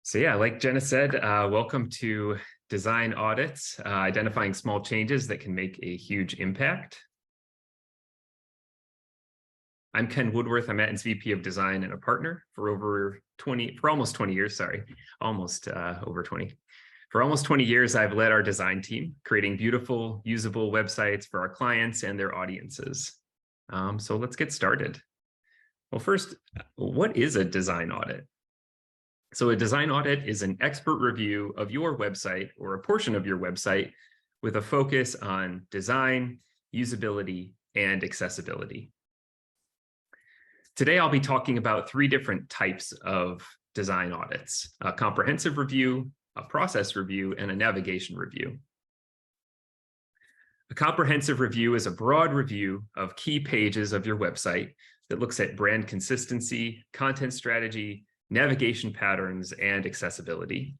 So yeah, like Jenna said, welcome to Design Audits, identifying small changes that can make a huge impact. I'm Ken Woodworth. I'm Matten's VP of Design and a partner for almost 20 years, over 20. For almost 20 years, I've led our design team, creating beautiful, usable websites for our clients and their audiences. So let's get started. Well, first, what is a design audit? So a design audit is an expert review of your website or a portion of your website with a focus on design, usability, and accessibility. Today, I'll be talking about three different types of design audits: a comprehensive review, a process review, and a navigation review. A comprehensive review is a broad review of key pages of your website that looks at brand consistency, content strategy, navigation patterns, and accessibility.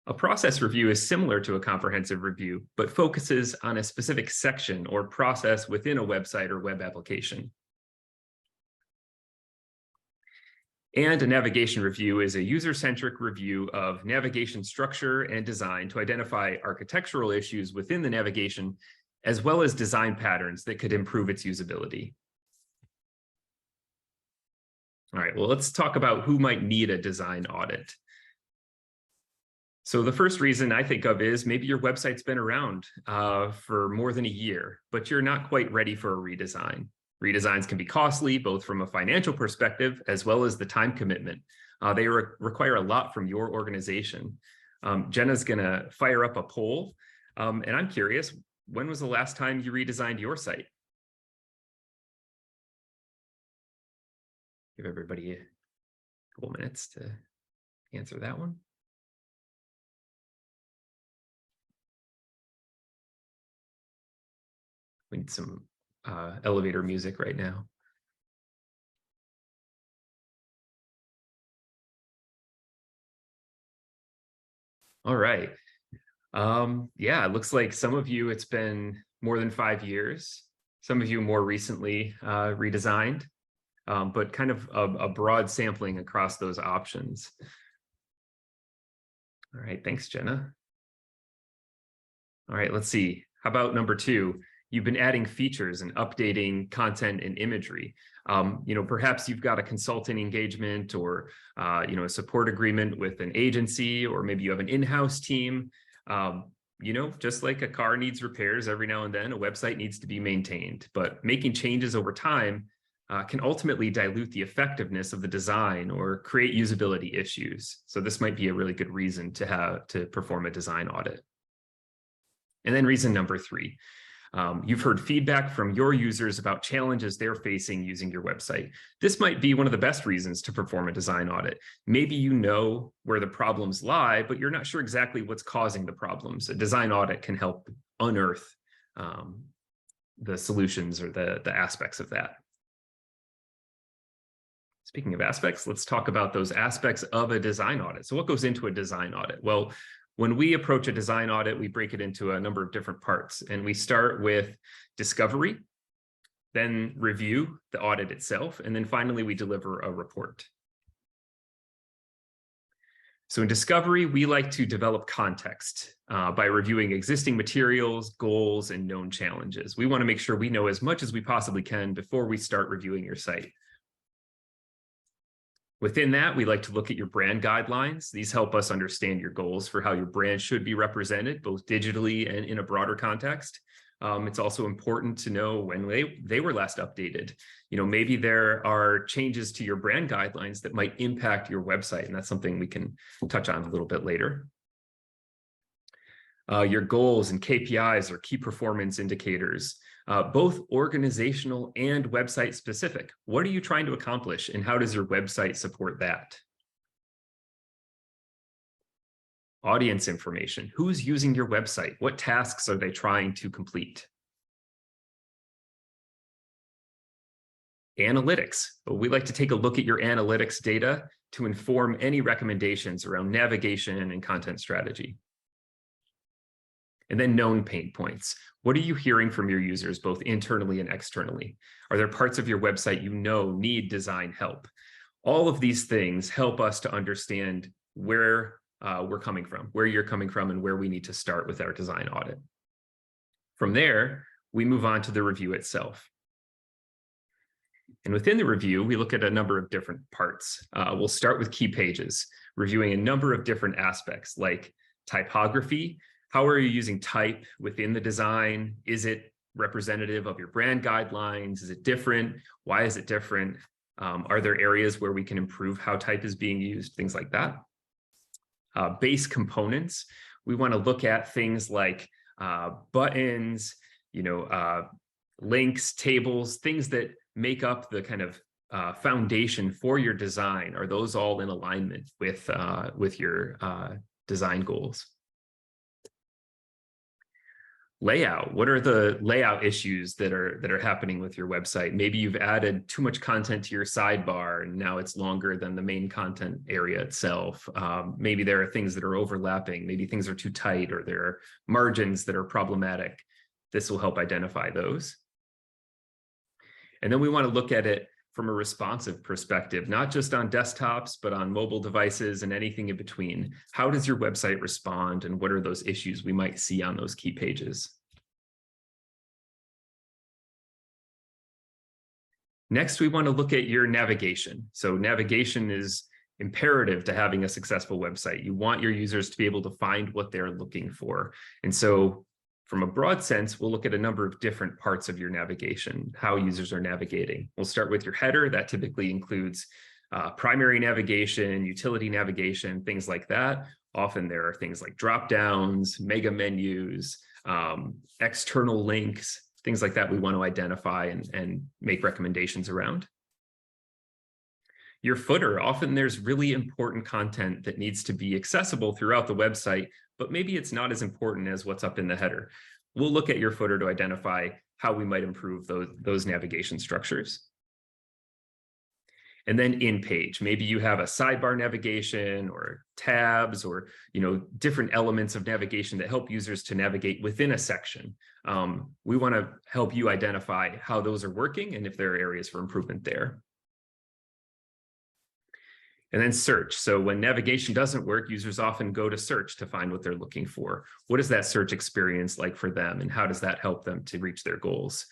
A process review is similar to a comprehensive review, but focuses on a specific section or process within a website or web application. And a navigation review is a user-centric review of navigation structure and design to identify architectural issues within the navigation, as well as design patterns that could improve its usability. All right, well, let's talk about who might need a design audit. So the first reason I think of is maybe your website's been around for more than a year, but you're not quite ready for a redesign. Redesigns can be costly, both from a financial perspective, as well as the time commitment. They require a lot from your organization. Jenna's gonna fire up a poll, and I'm curious, when was the last time you redesigned your site? Give everybody a couple minutes to answer that one. We need some elevator music right now. All right. Yeah, it looks like some of you, it's been more than 5 years. Some of you more recently redesigned. But kind of a broad sampling across those options. All right, thanks, Jenna. All right, let's see. How about number 2? You've been adding features and updating content and imagery. Perhaps you've got a consulting engagement or a support agreement with an agency, or maybe you have an in-house team. Just like a car needs repairs every now and then, a website needs to be maintained. But making changes over time can ultimately dilute the effectiveness of the design or create usability issues. So this might be a really good reason to perform a design audit. And then reason number 3, you've heard feedback from your users about challenges they're facing using your website. This might be one of the best reasons to perform a design audit. Maybe you know where the problems lie, but you're not sure exactly what's causing the problems. A design audit can help unearth the solutions or the aspects of that. Speaking of aspects, let's talk about those aspects of a design audit. So what goes into a design audit? Well, when we approach a design audit, we break it into a number of different parts, and we start with discovery, then review the audit itself, and then finally we deliver a report. So in discovery, we like to develop context by reviewing existing materials, goals, and known challenges. We want to make sure we know as much as we possibly can before we start reviewing your site. Within that, we like to look at your brand guidelines. These help us understand your goals for how your brand should be represented, both digitally and in a broader context. It's also important to know when they were last updated. Maybe there are changes to your brand guidelines that might impact your website, and that's something we can touch on a little bit later. Your goals and KPIs are key performance indicators, both organizational and website specific. What are you trying to accomplish, and how does your website support that? Audience information. Who's using your website? What tasks are they trying to complete? Analytics. We like to take a look at your analytics data to inform any recommendations around navigation and content strategy. And then known pain points. What are you hearing from your users, both internally and externally? Are there parts of your website need design help? All of these things help us to understand where we're coming from, where you're coming from, and where we need to start with our design audit. From there, we move on to the review itself. And within the review, we look at a number of different parts. We'll start with key pages, reviewing a number of different aspects like typography. How are you using type within the design? Is it representative of your brand guidelines? Is it different? Why is it different? Are there areas where we can improve how type is being used? Things like that. Base components. We want to look at things like buttons, links, tables, things that make up the kind of foundation for your design. Are those all in alignment with your design goals? Layout. What are the layout issues that are happening with your website? Maybe you've added too much content to your sidebar and now it's longer than the main content area itself. Maybe there are things that are overlapping. Maybe things are too tight, or there are margins that are problematic. This will help identify those. And then we want to look at it from a responsive perspective, not just on desktops, but on mobile devices and anything in between. How does your website respond, and what are those issues we might see on those key pages? Next, we want to look at your navigation. So navigation is imperative to having a successful website. You want your users to be able to find what they're looking for. And so from a broad sense, we'll look at a number of different parts of your navigation, how users are navigating. We'll start with your header. That typically includes primary navigation, utility navigation, things like that. Often there are things like drop-downs, mega menus, external links, things like that we want to identify and make recommendations around. Your footer, often there's really important content that needs to be accessible throughout the website, but maybe it's not as important as what's up in the header. We'll look at your footer to identify how we might improve those navigation structures. And then in page, maybe you have a sidebar navigation or tabs or different elements of navigation that help users to navigate within a section. We want to help you identify how those are working and if there are areas for improvement there. And then search. So when navigation doesn't work, users often go to search to find what they're looking for. What is that search experience like for them, and how does that help them to reach their goals?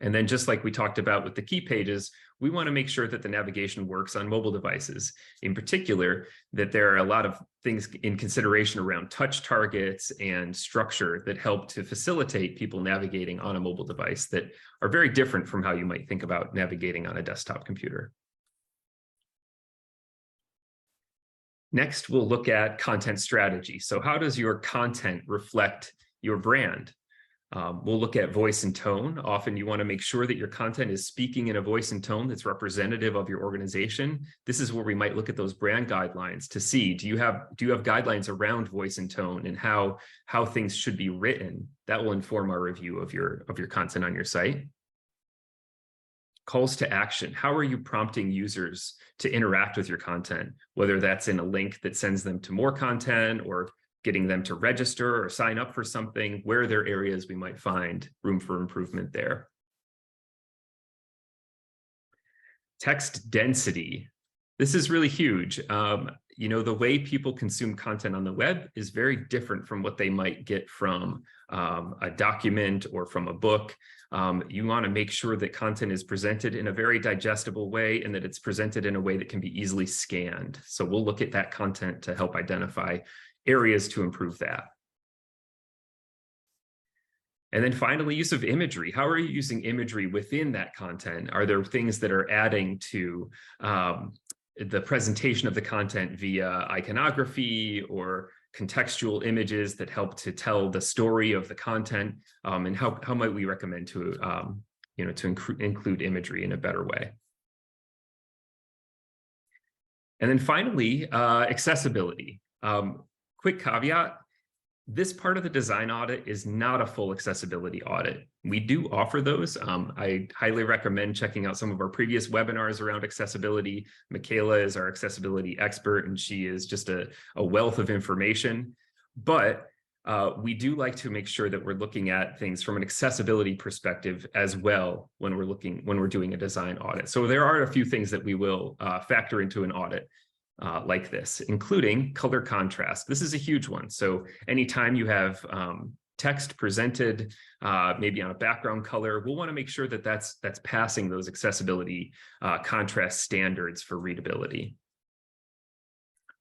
And then just like we talked about with the key pages, we want to make sure that the navigation works on mobile devices. In particular, that there are a lot of things in consideration around touch targets and structure that help to facilitate people navigating on a mobile device that are very different from how you might think about navigating on a desktop computer. Next, we'll look at content strategy. So how does your content reflect your brand? We'll look at voice and tone. Often you want to make sure that your content is speaking in a voice and tone that's representative of your organization. This is where we might look at those brand guidelines to see, do you have guidelines around voice and tone and how things should be written? That will inform our review of your content on your site. Calls to action. How are you prompting users to interact with your content, whether that's in a link that sends them to more content or getting them to register or sign up for something? Where are there areas we might find room for improvement there? Text density. This is really huge. The way people consume content on the web is very different from what they might get from a document or from a book. You want to make sure that content is presented in a very digestible way and that it's presented in a way that can be easily scanned. So we'll look at that content to help identify areas to improve that. And then finally, use of imagery. How are you using imagery within that content? Are there things that are adding to the presentation of the content via iconography or contextual images that help to tell the story of the content? And how might we recommend to include imagery in a better way? And then finally, accessibility. Quick caveat, this part of the design audit is not a full accessibility audit. We do offer those. I highly recommend checking out some of our previous webinars around accessibility. Michaela is our accessibility expert, and she is just a wealth of information. But we do like to make sure that we're looking at things from an accessibility perspective as well when we're doing a design audit. So there are a few things that we will factor into an audit like this, including color contrast. This is a huge one. So anytime you have text presented, maybe on a background color, we'll want to make sure that that's passing those accessibility contrast standards for readability.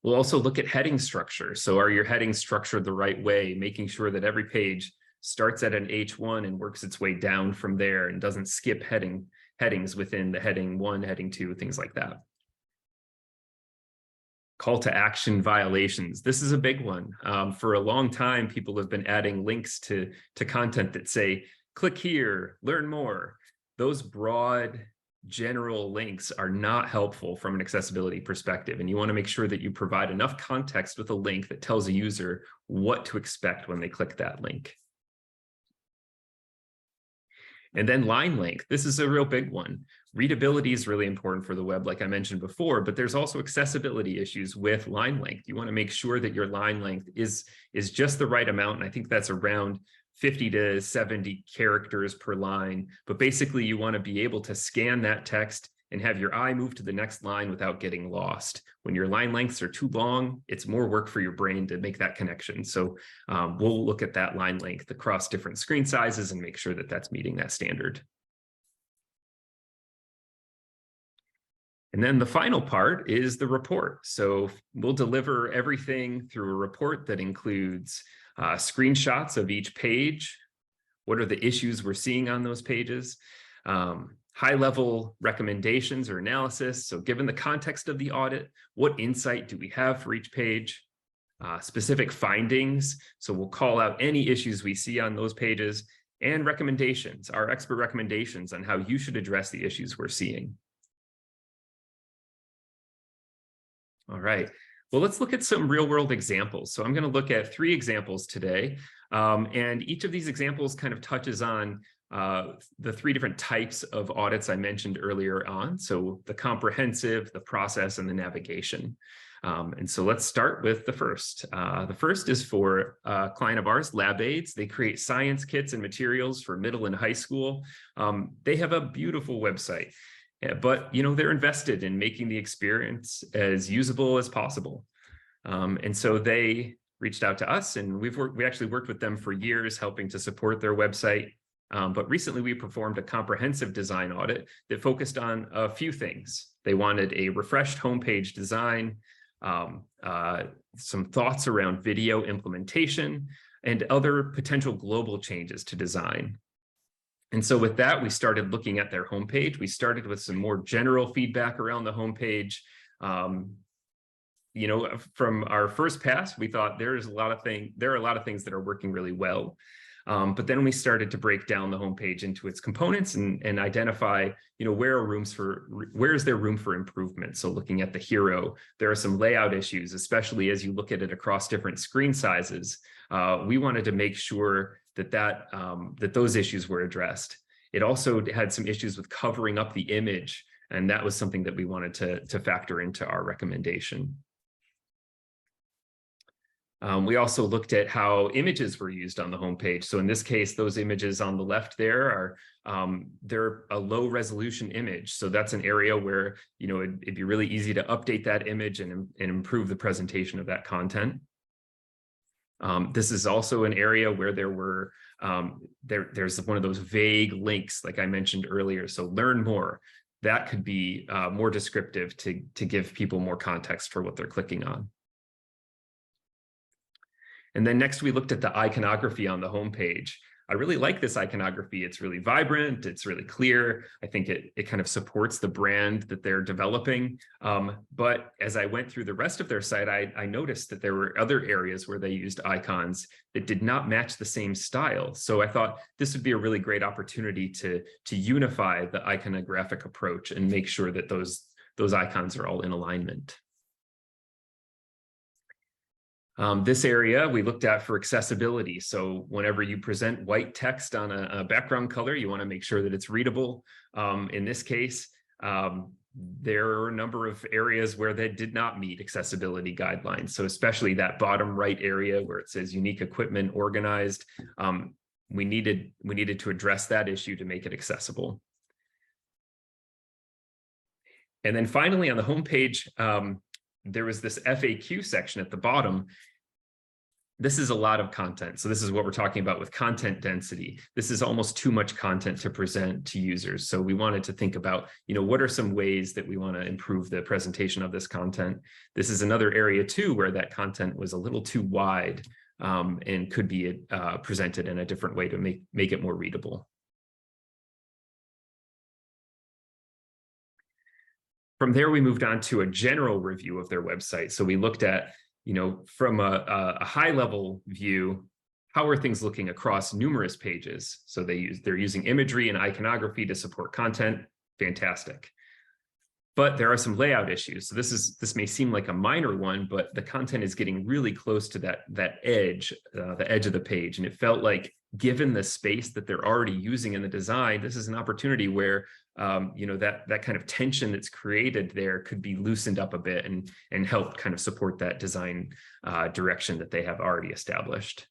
We'll also look at heading structure. So are your headings structured the right way, making sure that every page starts at an H1 and works its way down from there and doesn't skip headings within the heading 1, heading 2, things like that. Call to action violations. This is a big one. For a long time, people have been adding links to content that say, click here, learn more. Those broad general links are not helpful from an accessibility perspective. And you want to make sure that you provide enough context with a link that tells a user what to expect when they click that link. And then line length. This is a real big one. Readability is really important for the web, like I mentioned before, but there's also accessibility issues with line length. You want to make sure that your line length is just the right amount. And I think that's around 50 to 70 characters per line. But basically, you want to be able to scan that text and have your eye move to the next line without getting lost. When your line lengths are too long, it's more work for your brain to make that connection. So we'll look at that line length across different screen sizes and make sure that that's meeting that standard. And then the final part is the report. So we'll deliver everything through a report that includes screenshots of each page. What are the issues we're seeing on those pages? High-level recommendations or analysis. So given the context of the audit, what insight do we have for each page? Specific findings. So we'll call out any issues we see on those pages, and recommendations, our expert recommendations on how you should address the issues we're seeing. All right. Well, let's look at some real-world examples. So I'm going to look at 3 examples today, and each of these examples kind of touches on the 3 different types of audits I mentioned earlier on. So the comprehensive, the process, and the navigation. And so let's start with the first. The first is for a client of ours, LabAids. They create science kits and materials for middle and high school. They have a beautiful website. But they're invested in making the experience as usable as possible. And so they reached out to us, and we actually worked with them for years, helping to support their website. But recently we performed a comprehensive design audit that focused on a few things. They wanted a refreshed homepage design, some thoughts around video implementation, and other potential global changes to design. And so with that, we started looking at their homepage. We started with some more general feedback around the homepage. From our first pass, we thought there are a lot of things that are working really well. But then we started to break down the homepage into its components and identify, where is there room for improvement? So looking at the hero, there are some layout issues, especially as you look at it across different screen sizes. We wanted to make sure that those issues were addressed. It also had some issues with covering up the image, and that was something that we wanted to factor into our recommendation. We also looked at how images were used on the homepage. So in this case, those images on the left there they're a low resolution image. So that's an area where, it'd be really easy to update that image and improve the presentation of that content. This is also an area where there's one of those vague links, like I mentioned earlier. So learn more. That could be more descriptive to give people more context for what they're clicking on. And then next, we looked at the iconography on the homepage. I really like this iconography. It's really vibrant. It's really clear. I think it kind of supports the brand that they're developing. But as I went through the rest of their site, I noticed that there were other areas where they used icons that did not match the same style. So I thought this would be a really great opportunity to unify the iconographic approach and make sure that those icons are all in alignment. This area we looked at for accessibility. So whenever you present white text on a background color, you want to make sure that it's readable. In this case, there are a number of areas where they did not meet accessibility guidelines. So especially that bottom right area where it says unique equipment organized, we needed to address that issue to make it accessible. And then finally on the homepage, there was this FAQ section at the bottom. This is a lot of content. So this is what we're talking about with content density. This is almost too much content to present to users. So we wanted to think about, what are some ways that we want to improve the presentation of this content? This is another area too, where that content was a little too wide and could be presented in a different way to make it more readable. From there, we moved on to a general review of their website. So we looked at, from a high level view, how are things looking across numerous pages? So they're using imagery and iconography to support content. Fantastic. But there are some layout issues. So this may seem like a minor one, but the content is getting really close to that edge, the edge of the page. And it felt like, given the space that they're already using in the design, this is an opportunity where that kind of tension that's created there could be loosened up a bit and help kind of support that design direction that they have already established.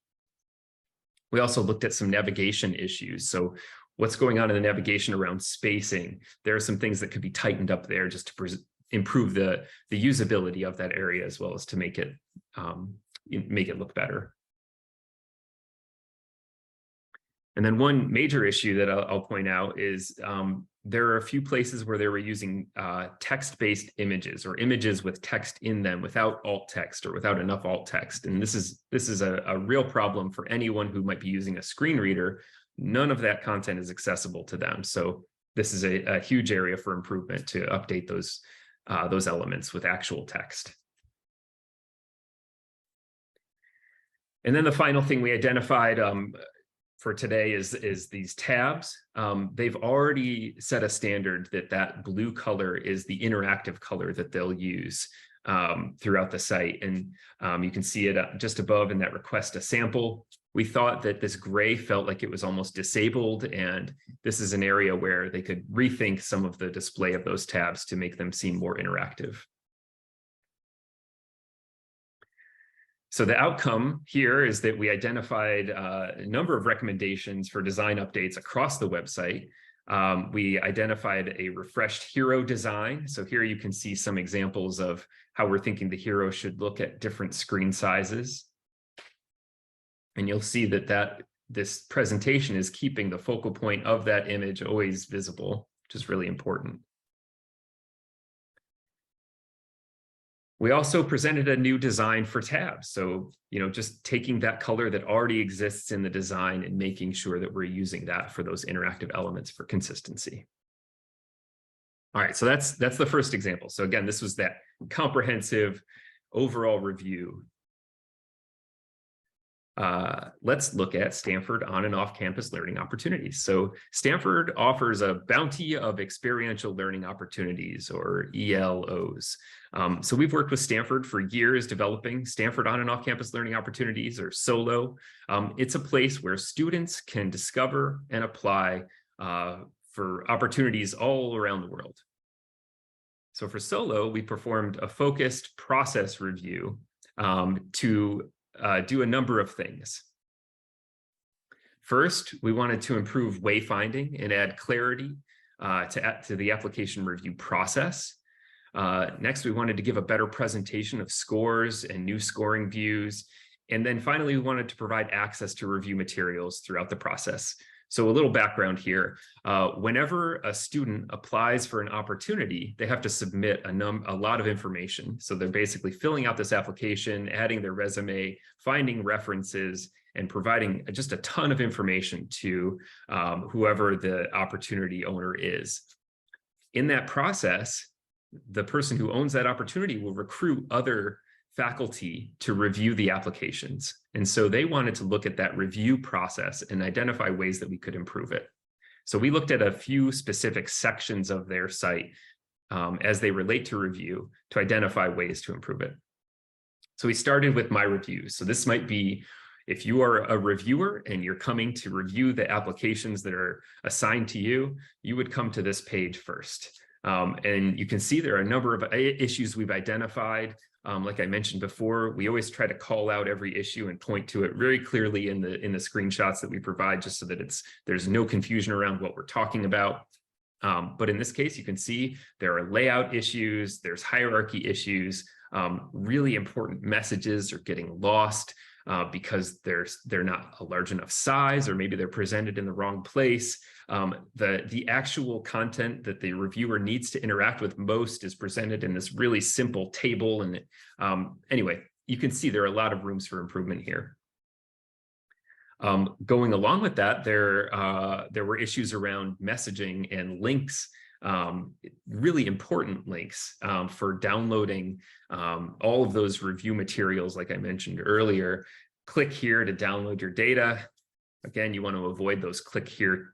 We also looked at some navigation issues. So what's going on in the navigation around spacing? There are some things that could be tightened up there just to improve the usability of that area, as well as to make it look better. And then one major issue that I'll point out is there are a few places where they were using text-based images or images with text in them without alt text or without enough alt text. And this is a real problem for anyone who might be using a screen reader. None of that content is accessible to them. So this is a huge area for improvement to update those elements with actual text. And then the final thing we identified for today is these tabs. They've already set a standard that blue color is the interactive color that they'll use throughout the site. And you can see it just above in that request a sample. We thought that this gray felt like it was almost disabled, and this is an area where they could rethink some of the display of those tabs to make them seem more interactive. So the outcome here is that we identified a number of recommendations for design updates across the website. We identified a refreshed hero design. So here you can see some examples of how we're thinking the hero should look at different screen sizes. And you'll see that this presentation is keeping the focal point of that image always visible, which is really important. We also presented a new design for tabs. So, just taking that color that already exists in the design and making sure that we're using that for those interactive elements for consistency. All right, so that's the first example. So again, this was that comprehensive overall review. Let's look at Stanford on and off campus learning opportunities. So Stanford offers a bounty of experiential learning opportunities, or ELOs. So we've worked with Stanford for years developing Stanford on and off campus learning opportunities, or SOLO. It's a place where students can discover and apply for opportunities all around the world. So for SOLO, we performed a focused process review to do a number of things. First, we wanted to improve wayfinding and add clarity to the application review process. Next, we wanted to give a better presentation of scores and new scoring views. And then finally, we wanted to provide access to review materials throughout the process. So a little background here. Whenever a student applies for an opportunity, they have to submit a lot of information. So they're basically filling out this application, adding their resume, finding references, and providing just a ton of information to whoever the opportunity owner is. In that process, the person who owns that opportunity will recruit other faculty to review the applications. And so they wanted to look at that review process and identify ways that we could improve it. So we looked at a few specific sections of their site as they relate to review to identify ways to improve it. So we started with My Reviews. So this might be if you are a reviewer and you're coming to review the applications that are assigned to you, you would come to this page first. And you can see there are a number of issues we've identified. Like I mentioned before, we always try to call out every issue and point to it very clearly in the screenshots that we provide, just so that there's no confusion around what we're talking about. But in this case, you can see there are layout issues, there's hierarchy issues, really important messages are getting lost because they're not a large enough size, or maybe they're presented in the wrong place. The actual content that the reviewer needs to interact with most is presented in this really simple table. And anyway, you can see there are a lot of rooms for improvement here. Going along with that, there were issues around messaging and links, really important links for downloading all of those review materials, like I mentioned earlier. Click here to download your data. Again, you want to avoid those click here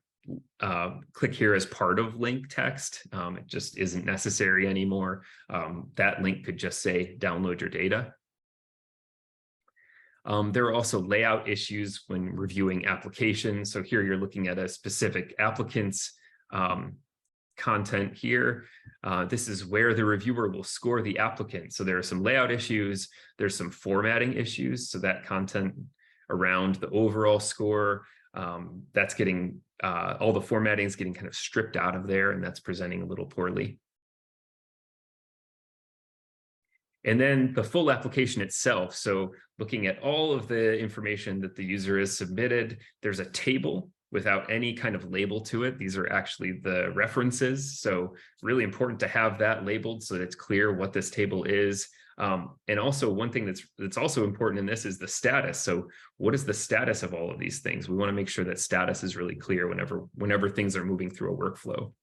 as part of link text. It just isn't necessary anymore. That link could just say download your data. There are also layout issues when reviewing applications. So here you're looking at a specific applicant's content here. This is where the reviewer will score the applicant. So there are some layout issues. There's some formatting issues. So that content around the overall score, that's getting, all the formatting is getting kind of stripped out of there, and that's presenting a little poorly. And then the full application itself. So looking at all of the information that the user has submitted, there's a table without any kind of label to it. These are actually the references. So really important to have that labeled so that it's clear what this table is. And also one thing that's also important in this is the status. So what is the status of all of these things? We want to make sure that status is really clear whenever things are moving through a workflow.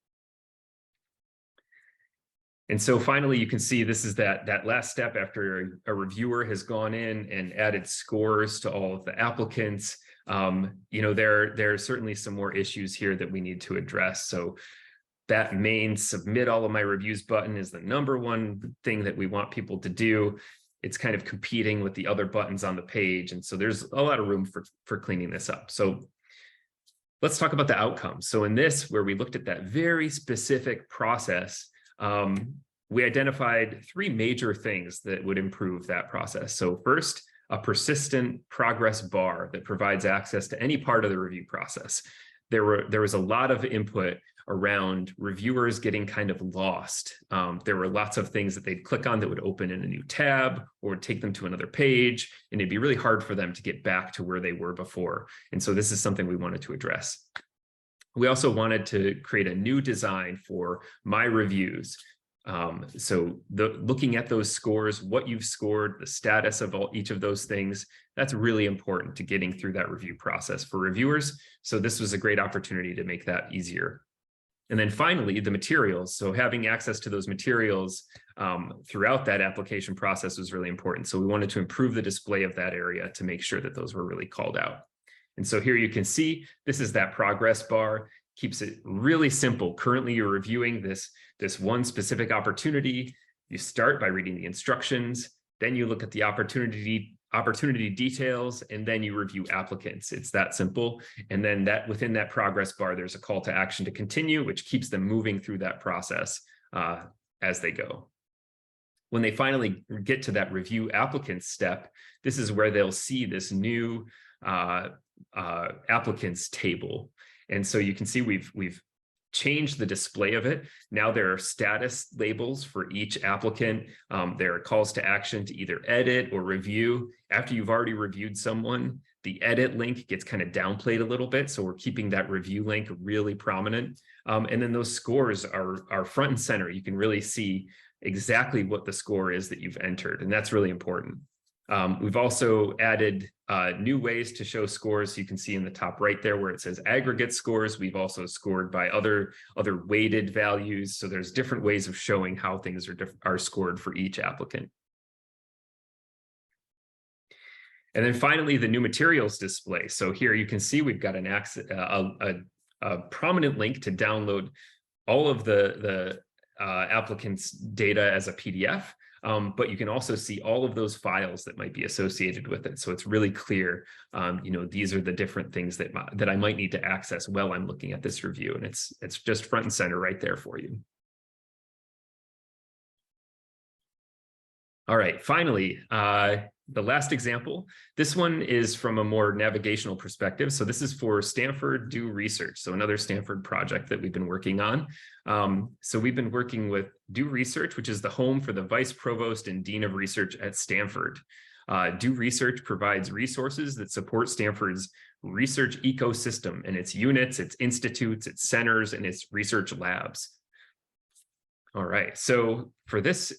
And so finally, you can see this is that last step after a reviewer has gone in and added scores to all of the applicants. You know, there are certainly some more issues here that we need to address. So that main submit all of my reviews button is the #1 thing that we want people to do. It's kind of competing with the other buttons on the page. And so there's a lot of room for cleaning this up. So let's talk about the outcomes. So in this, where we looked at that very specific process, we identified 3 major things that would improve that process. So first, a persistent progress bar that provides access to any part of the review process. There was a lot of input around reviewers getting kind of lost. There were lots of things that they'd click on that would open in a new tab or would take them to another page, and it'd be really hard for them to get back to where they were before. And so this is something we wanted to address. We also wanted to create a new design for my reviews. So looking at those scores, what you've scored, the status of each of those things, that's really important to getting through that review process for reviewers. So this was a great opportunity to make that easier. And then finally, the materials. So having access to those materials throughout that application process was really important. So we wanted to improve the display of that area to make sure that those were really called out. And so here you can see, this is that progress bar. Keeps it really simple. Currently, you're reviewing this one specific opportunity. You start by reading the instructions, then you look at the opportunity details, and then you review applicants. It's that simple. And then within that progress bar, there's a call to action to continue, which keeps them moving through that process as they go. When they finally get to that review applicants step, this is where they'll see this new applicants table. And so you can see we've changed the display of it. Now there are status labels for each applicant. There are calls to action to either edit or review. After you've already reviewed someone, the edit link gets kind of downplayed a little bit. So we're keeping that review link really prominent. And then those scores are front and center. You can really see exactly what the score is that you've entered. And that's really important. We've also added new ways to show scores. You can see in the top right there where it says aggregate scores. We've also scored by other weighted values. So there's different ways of showing how things are scored for each applicant. And then finally, the new materials display. So here you can see we've got a prominent link to download all of the applicant's data as a PDF. But you can also see all of those files that might be associated with it. So it's really clear, you know, these are the different things that I might need to access while I'm looking at this review. And it's just front and center right there for you. All right, finally, the last example. This one is from a more navigational perspective. So this is for Stanford Do Research. So another Stanford project that we've been working on. So we've been working with Do Research, which is the home for the Vice Provost and Dean of Research at Stanford. Do Research provides resources that support Stanford's research ecosystem and its units, its institutes, its centers, and its research labs. All right, so for this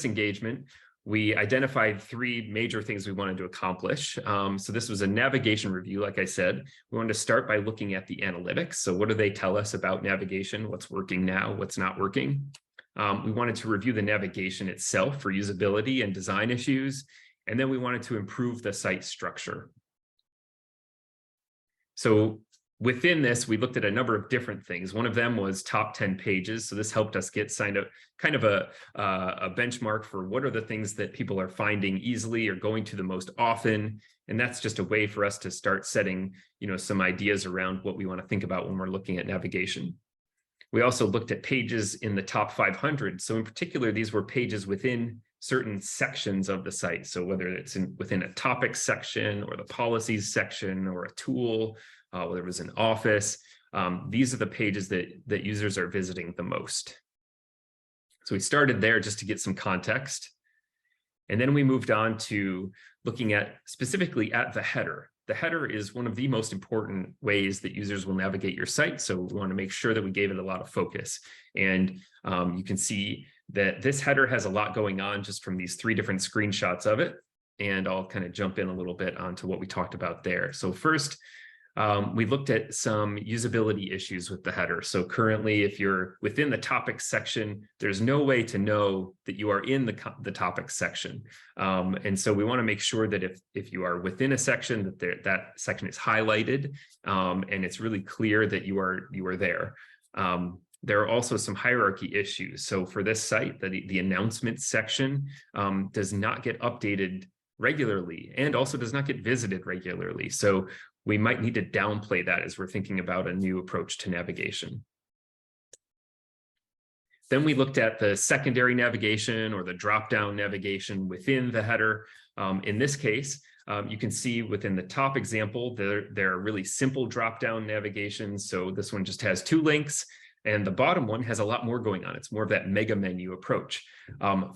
engagement, we identified three major things we wanted to accomplish. So this was a navigation review, like I said. We wanted to start by looking at the analytics. So what do they tell us about navigation? What's working now? What's not working? We wanted to review the navigation itself for usability and design issues. And then we wanted to improve the site structure. So within this, we looked at a number of different things. One of them was top 10 pages. So this helped us get kind of a benchmark for what are the things that people are finding easily or going to the most often. And that's just a way for us to start setting, some ideas around what we want to think about when we're looking at navigation. We also looked at pages in the top 500. So in particular, these were pages within certain sections of the site. So whether it's within a topic section or the policies section or a tool, whether it was an office, these are the pages that users are visiting the most. So we started there just to get some context. And then we moved on to looking at specifically at the header. The header is one of the most important ways that users will navigate your site. So we want to make sure that we gave it a lot of focus. And you can see that this header has a lot going on just from these three different screenshots of it. And I'll kind of jump in a little bit onto what we talked about there. So first, we looked at some usability issues with the header. So currently, if you're within the topics section, there's no way to know that you are in the topics section. And so we want to make sure that if you are within a section, that section is highlighted and it's really clear that you are there. There are also some hierarchy issues. So for this site, the announcement section does not get updated regularly and also does not get visited regularly. So we might need to downplay that as we're thinking about a new approach to navigation. Then we looked at the secondary navigation or the drop-down navigation within the header. In this case, you can see within the top example, there are really simple drop-down navigations. So this one just has two links, and the bottom one has a lot more going on. It's more of that mega menu approach.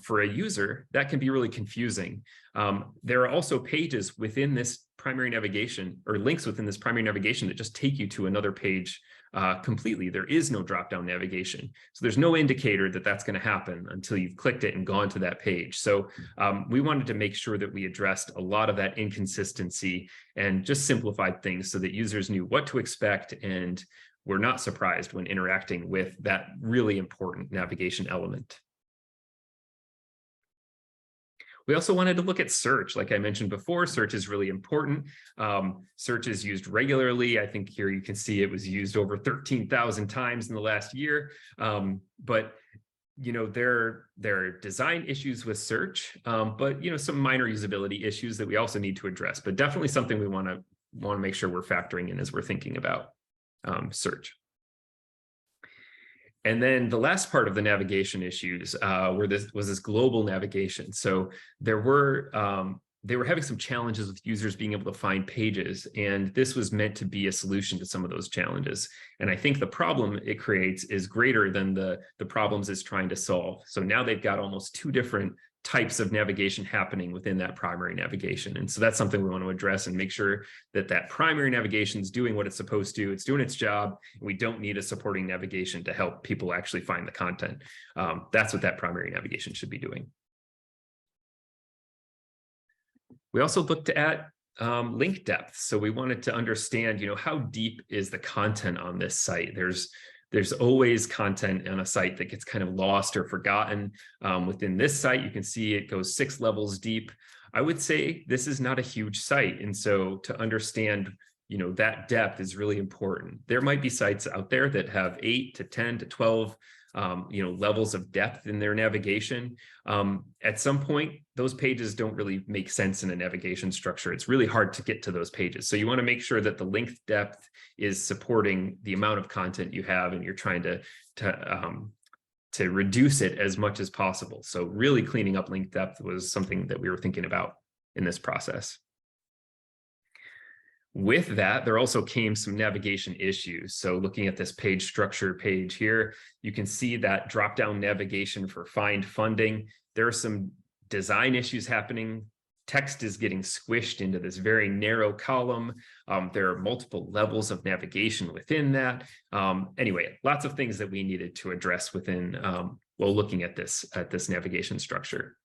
For a user, that can be really confusing. There are also pages within this primary navigation or links within this primary navigation that just take you to another page completely. There is no drop-down navigation. So there's no indicator that that's going to happen until you've clicked it and gone to that page. So we wanted to make sure that we addressed a lot of that inconsistency and just simplified things so that users knew what to expect and were not surprised when interacting with that really important navigation element. We also wanted to look at search. Like I mentioned before, search is really important. Search is used regularly. I think here you can see it was used over 13,000 times in the last year. But there are design issues with search, but some minor usability issues that we also need to address. But definitely something we want to make sure we're factoring in as we're thinking about search. And then the last part of the navigation issues was this global navigation. So they were having some challenges with users being able to find pages, and this was meant to be a solution to some of those challenges. And I think the problem it creates is greater than the problems it's trying to solve. So now they've got almost two different types of navigation happening within that primary navigation. And so that's something we want to address and make sure that primary navigation is doing what it's supposed to. It's doing its job. And we don't need a supporting navigation to help people actually find the content. That's what that primary navigation should be doing. We also looked at link depth. So we wanted to understand, how deep is the content on this site? There's always content on a site that gets kind of lost or forgotten. Within this site, you can see it goes 6 levels deep. I would say this is not a huge site. And so to understand, that depth is really important. There might be sites out there that have 8 to 10 to 12 levels of depth in their navigation. At some point, those pages don't really make sense in a navigation structure. It's really hard to get to those pages. So you want to make sure that the link depth is supporting the amount of content you have, and you're trying to to reduce it as much as possible. So really cleaning up link depth was something that we were thinking about in this process. With that, there also came some navigation issues. So looking at this page structure page here, you can see that drop-down navigation for find funding. There are some design issues happening. Text is getting squished into this very narrow column. There are multiple levels of navigation within that. Anyway, lots of things that we needed to address within while looking at this navigation structure.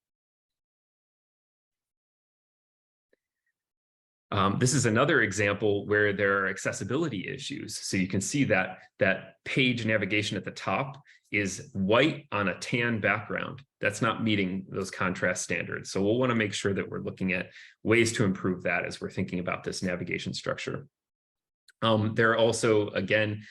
This is another example where there are accessibility issues. So you can see that page navigation at the top is white on a tan background. That's not meeting those contrast standards. So we'll want to make sure that we're looking at ways to improve that as we're thinking about this navigation structure. There are also, again,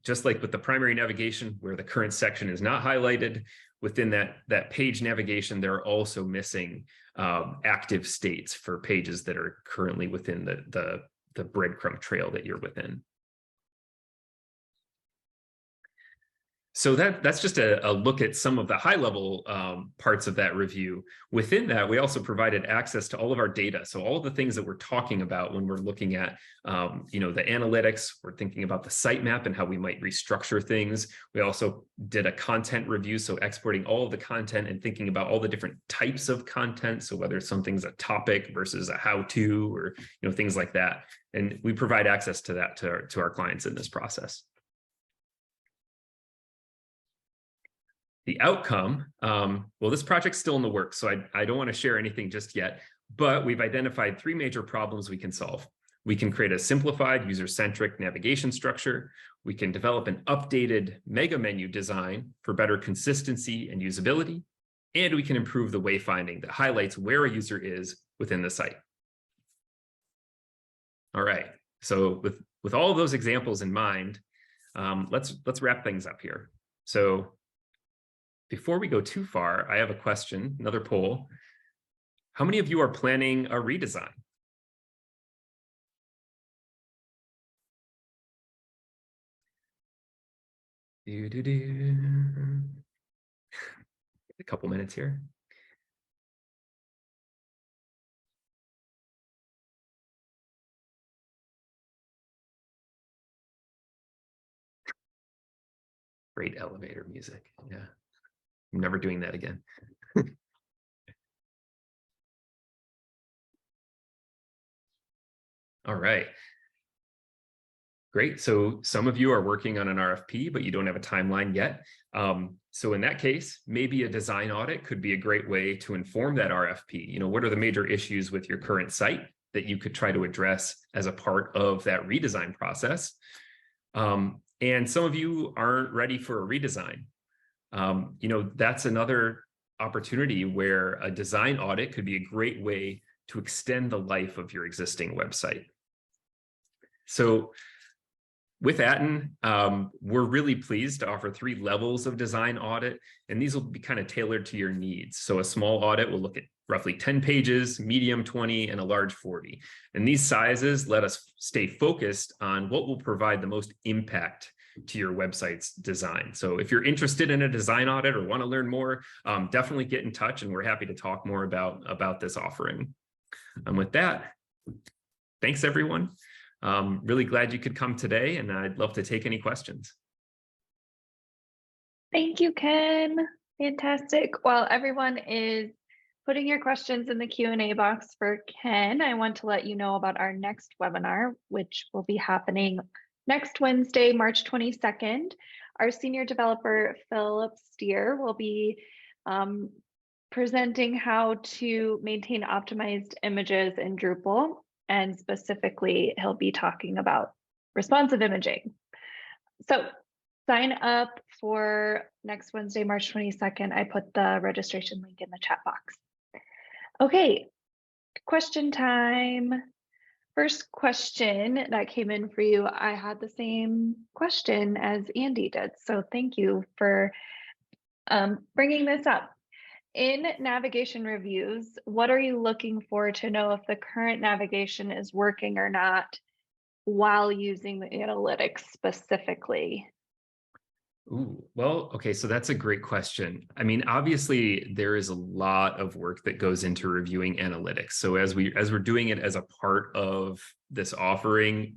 just like with the primary navigation where the current section is not highlighted, within that page navigation, they're also missing active states for pages that are currently within the breadcrumb trail that you're within. So that's just a look at some of the high-level parts of that review. Within that, we also provided access to all of our data. So all of the things that we're talking about when we're looking at the analytics, we're thinking about the sitemap and how we might restructure things. We also did a content review, so exporting all of the content and thinking about all the different types of content. So whether something's a topic versus a how-to or things like that. And we provide access to that to our clients in this process. The outcome, well, this project's still in the works, so I don't want to share anything just yet, but we've identified 3 major problems we can solve. We can create a simplified user-centric navigation structure. We can develop an updated mega menu design for better consistency and usability. And we can improve the wayfinding that highlights where a user is within the site. All right, so with all of those examples in mind, let's wrap things up here. So before we go too far, I have a question, another poll. How many of you are planning a redesign? A couple minutes here. Great elevator music, yeah. I'm never doing that again. All right. Great. So some of you are working on an RFP, but you don't have a timeline yet. So in that case, maybe a design audit could be a great way to inform that RFP. What are the major issues with your current site that you could try to address as a part of that redesign process? And some of you aren't ready for a redesign. That's another opportunity where a design audit could be a great way to extend the life of your existing website. So with Atten, we're really pleased to offer 3 levels of design audit, and these will be kind of tailored to your needs. So a small audit will look at roughly 10 pages, medium 20, and a large 40. And these sizes let us stay focused on what will provide the most impact to your website's design. So if you're interested in a design audit or want to learn more, definitely get in touch, and we're happy to talk more about this offering. And with that, thanks everyone. Really glad you could come today, and I'd love to take any questions. Thank you, Ken. Fantastic. While everyone is putting your questions in the Q&A box for Ken, I want to let you know about our next webinar, which will be happening next Wednesday, March 22nd. Our senior developer, Philip Steer, will be presenting how to maintain optimized images in Drupal. And specifically, he'll be talking about responsive imaging. So sign up for next Wednesday, March 22nd. I put the registration link in the chat box. Okay, question time. First question that came in for you, I had the same question as Andy did. So thank you for bringing this up. In navigation reviews, what are you looking for to know if the current navigation is working or not while using the analytics specifically? Ooh, well, okay, so that's a great question. I mean, obviously there is a lot of work that goes into reviewing analytics. So as we're doing it as a part of this offering,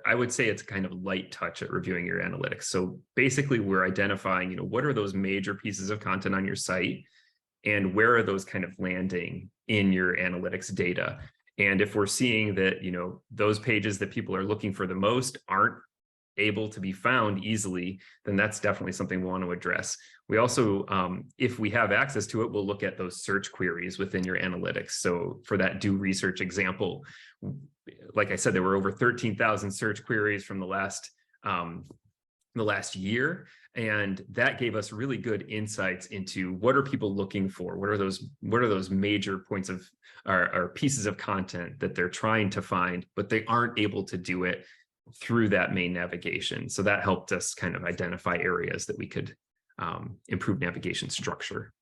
I would say it's kind of light touch at reviewing your analytics. So basically we're identifying, what are those major pieces of content on your site and where are those kind of landing in your analytics data? And if we're seeing that, those pages that people are looking for the most aren't able to be found easily, then that's definitely something we want to address. We also, if we have access to it, we'll look at those search queries within your analytics. So for that do research example, like I said, there were over 13,000 search queries from the last year. And that gave us really good insights into what are people looking for? What are those major points of or pieces of content that they're trying to find, but they aren't able to do it through that main navigation. So that helped us kind of identify areas that we could improve navigation structure.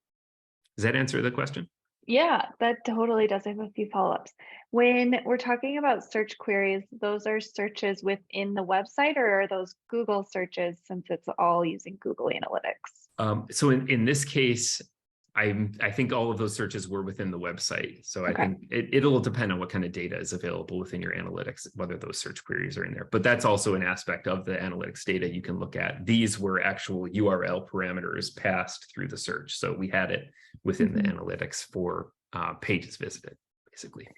Does that answer the question? Yeah, that totally does. I have a few follow-ups. When we're talking about search queries, those are searches within the website, or are those Google searches since it's all using Google Analytics? So in this case, I think all of those searches were within the website. So I Okay. think it'll depend on what kind of data is available within your analytics, whether those search queries are in there. But that's also an aspect of the analytics data you can look at. These were actual URL parameters passed through the search. So we had it within the analytics for pages visited, basically.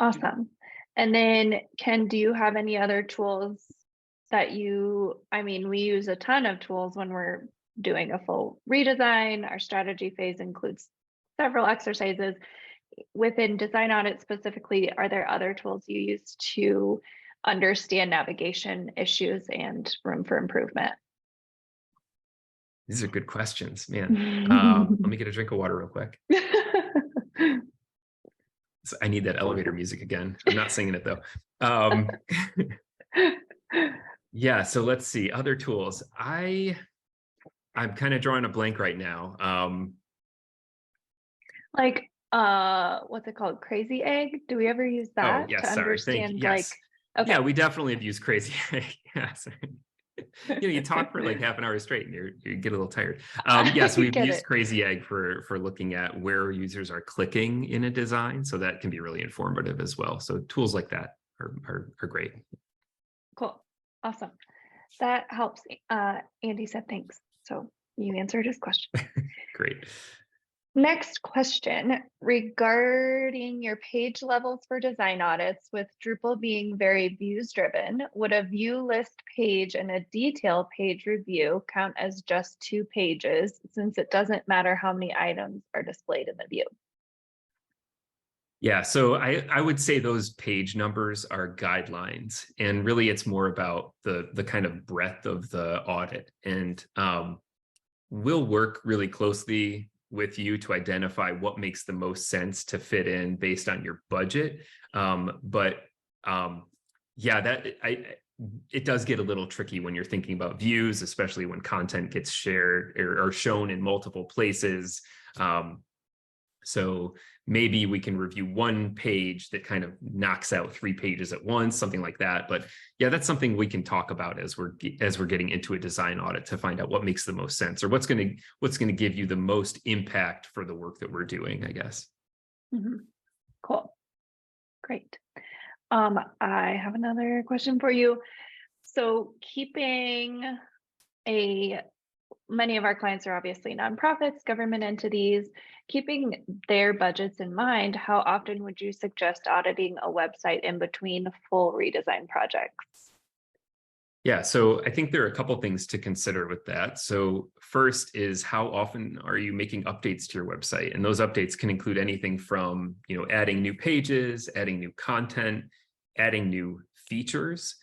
Awesome. And then Ken, do you have any other tools that we use a ton of tools when we're doing a full redesign. Our strategy phase includes several exercises. Within design audit specifically, are there other tools you use to understand navigation issues and room for improvement? These are good questions, man. Let me get a drink of water real quick. So I need that elevator music again. I'm not singing it though. Yeah, so let's see other tools. I'm kind of drawing a blank right now. Like what's it called? Crazy Egg? Do we ever use that yes, to sorry. Thank you. understand Yes. okay. Yeah, we definitely have used Crazy Egg. Yes. You talk for like half an hour straight and you get a little tired. Yes, we've used Crazy Egg for looking at where users are clicking in a design. So that can be really informative as well. So tools like that are great. Cool. Awesome. That helps. Andy said thanks. So you answered his question. Great. Next question regarding your page levels for design audits. With Drupal being very views driven, would a view list page and a detail page review count as just 2 pages, since it doesn't matter how many items are displayed in the view? Yeah, so I would say those page numbers are guidelines, and really it's more about the kind of breadth of the audit. And we'll work really closely with you to identify what makes the most sense to fit in based on your budget. Yeah, it does get a little tricky when you're thinking about views, especially when content gets shared or shown in multiple places. So maybe we can review one page that kind of knocks out 3 pages at once, something like that. But yeah, that's something we can talk about as we're getting into a design audit to find out what makes the most sense or what's going to give you the most impact for the work that we're doing, I guess. Cool. Great. I have another question for you. So many of our clients are obviously nonprofits, government entities. Keeping their budgets in mind, how often would you suggest auditing a website in between full redesign projects? Yeah, so I think there are a couple things to consider with that. So first is how often are you making updates to your website? And those updates can include anything from, adding new pages, adding new content, adding new features.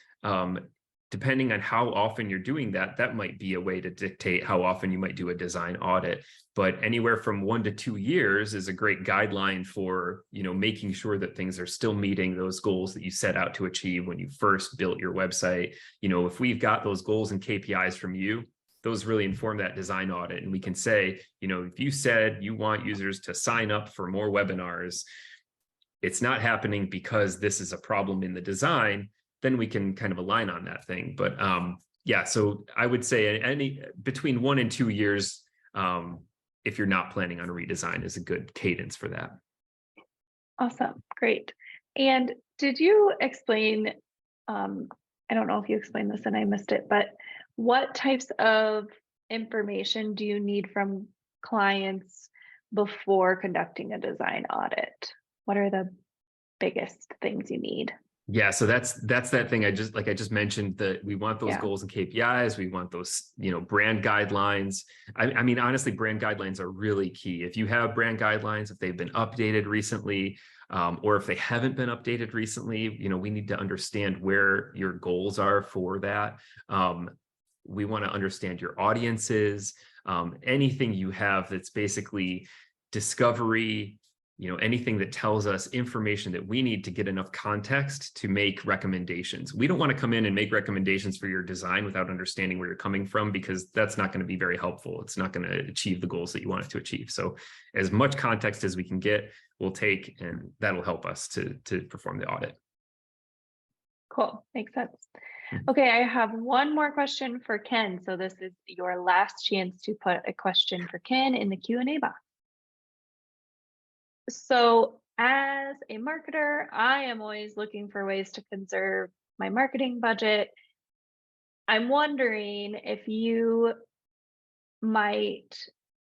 Depending on how often you're doing that, that might be a way to dictate how often you might do a design audit. But anywhere from 1 to 2 years is a great guideline for, making sure that things are still meeting those goals that you set out to achieve when you first built your website. If we've got those goals and KPIs from you, those really inform that design audit. And we can say, if you said you want users to sign up for more webinars, it's not happening because this is a problem in the design, then we can kind of align on that thing. But Yeah, so I would say any between 1 and 2 years, if you're not planning on a redesign, is a good cadence for that. Awesome, great. And did you explain, I don't know if you explained this and I missed it, but what types of information do you need from clients before conducting a design audit? What are the biggest things you need? Yeah, so that's that thing I just mentioned, that we want those Yeah, goals and KPIs, we want those, brand guidelines. I mean, honestly, brand guidelines are really key. If you have brand guidelines, if they've been updated recently, or if they haven't been updated recently, we need to understand where your goals are for that. We want to understand your audiences, anything you have that's basically discovery, anything that tells us information that we need to get enough context to make recommendations. We don't want to come in and make recommendations for your design without understanding where you're coming from, because that's not going to be very helpful. It's not going to achieve the goals that you want it to achieve. So as much context as we can get, we'll take, and that'll help us to perform the audit. cool, makes sense. Okay, I have one more question for Ken. So this is your last chance to put a question for Ken in the Q&A box. So as a marketer, I am always looking for ways to conserve my marketing budget. I'm wondering if you might,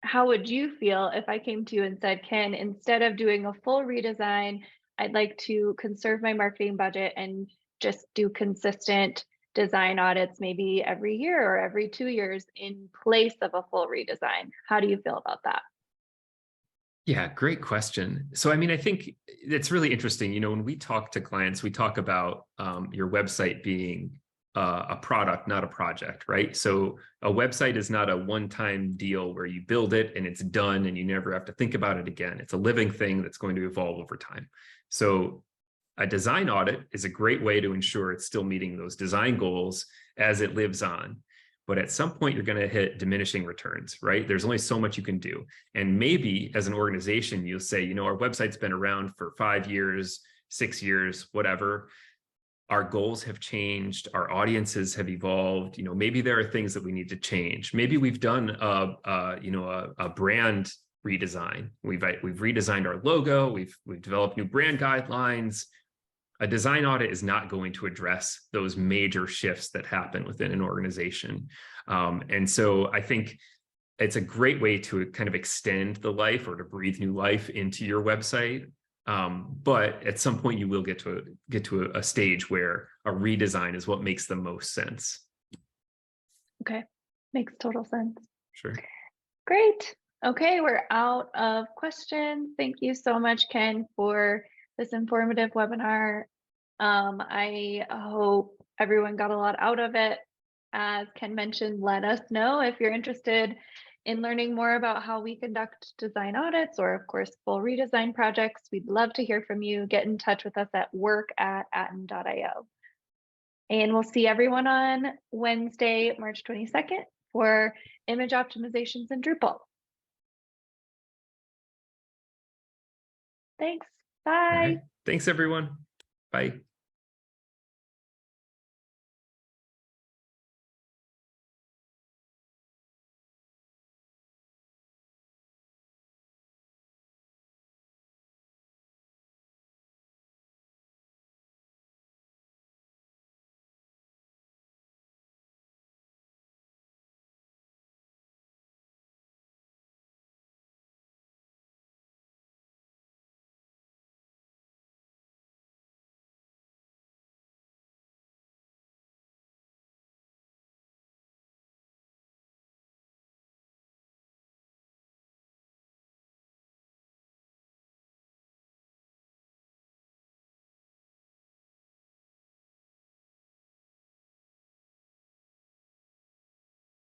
how would you feel if I came to you and said, Ken, instead of doing a full redesign, I'd like to conserve my marketing budget and just do consistent design audits maybe every year or every 2 years in place of a full redesign. How do you feel about that? Yeah, great question. So, I mean, I think it's really interesting. When we talk to clients, we talk about your website being a product, not a project, right? So a website is not a one-time deal where you build it and it's done and you never have to think about it again. It's a living thing that's going to evolve over time. So a design audit is a great way to ensure it's still meeting those design goals as it lives on. But at some point, you're going to hit diminishing returns, right? There's only so much you can do. And maybe as an organization, you'll say, our website's been around for 5 years, 6 years, whatever. Our goals have changed. Our audiences have evolved. Maybe there are things that we need to change. Maybe we've done a brand redesign. We've redesigned our logo. We've developed new brand guidelines. A design audit is not going to address those major shifts that happen within an organization. And so I think it's a great way to kind of extend the life or to breathe new life into your website. But at some point you will get to a stage where a redesign is what makes the most sense. Okay, makes total sense. Sure. Great. Okay, we're out of questions. Thank you so much, Ken, for this informative webinar. I hope everyone got a lot out of it. As Ken mentioned, let us know if you're interested in learning more about how we conduct design audits or, of course, full redesign projects. We'd love to hear from you. Get in touch with us at work@atten.io. And we'll see everyone on Wednesday, March 22nd for image optimizations in Drupal. Thanks. Bye. All right. Thanks, everyone. Bye.